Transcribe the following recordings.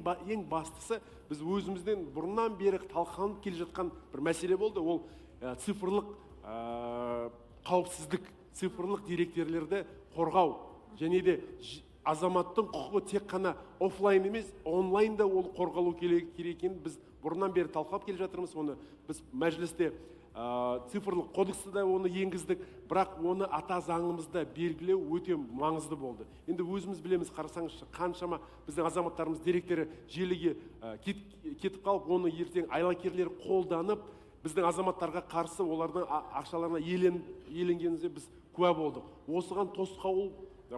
ең бастысы біз өзімізден бұрыннан бері талқыланып келе жатқан бір мәселе болды. Ол цифрлық қауіпсіздік, цифрлық деректерлерді қорғау, және де азаматтың құқығы тек қана офлайн емес, онлайн да ол қорғалу керек екенін біз бұрыннан бері талқылап келе жатырмыз. Оны біз мәжілісте цифрлық кодексті да оны енгіздік, бірақ оны ата заңымызда белгілеу өте маңызды болды. Енді өзіміз білеміз, қарасаңызшы, қаншама біздің азаматтарымыз деректері желіге кетіп қалып, оны ертең айлакерлер қолданып, біздің азаматтарға қарсы олардың ақшаларына иеленгенімізде біз куә болдық. Осыған тосқауыл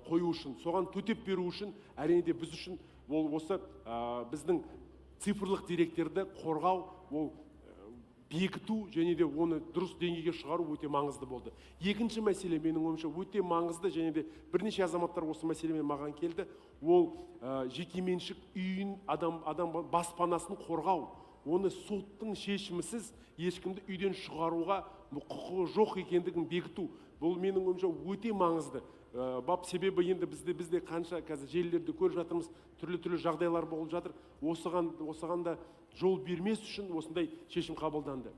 қою үшін, соған төтеп беру үшін, әрине де біз үшін ол осы біздің цифрлық деректерді қорғау, ол бекіту және де оны дұрыс деңгейге шығару өте маңызды болды. Екінші мәселе менің ойымша өте маңызды, және де бірнеше азаматтар осы мәселемен маған келді. Ол жекеменшік үйін, адам баспанасын қорғау. Оны соттың шешімісіз ешкімді үйден шығаруға құқығы жоқ екендігін бекіту. Бұл менің ойымша өте маңызды. Себебі енді бізде қанша қазір желілерді көріп жатырмыз, түрлі жағдайлар болып жатыр. Осыған да жол бермес үшін осындай шешім қабылданды.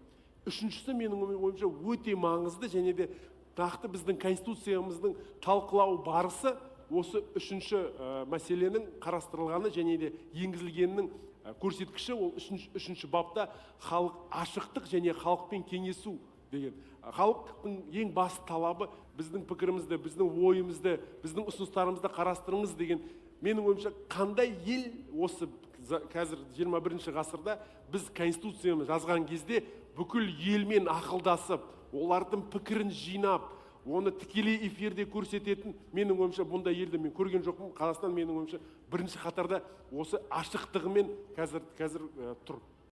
Үшіншісі менің ойымша өте маңызды, және де нақты біздің конституциямыздың талқылау барысы осы үшінші мәселенің қарастырылғаны және де енгізілгенінің көрсеткіші. Ол үшінші бапта халық ашықтық және халықпен кеңесу деген. Халықтың ең басты талабы біздің пікірімізді, біздің ойымызды, біздің ұсыныстарымызды қарастырыңыз деген. Менің ойымша, қандай ел осы қазір 21-ші ғасырда біз конституциямыз жазған кезде бүкіл елмен ақылдасып, олардың пікірін жинап, оны тікелей эфирде көрсететін, менің ойымша, бұндай елді мен көрген жоқпын. Қазақстан менің ойымша бірінші қатарда осы ашықтығымен қазір тұр.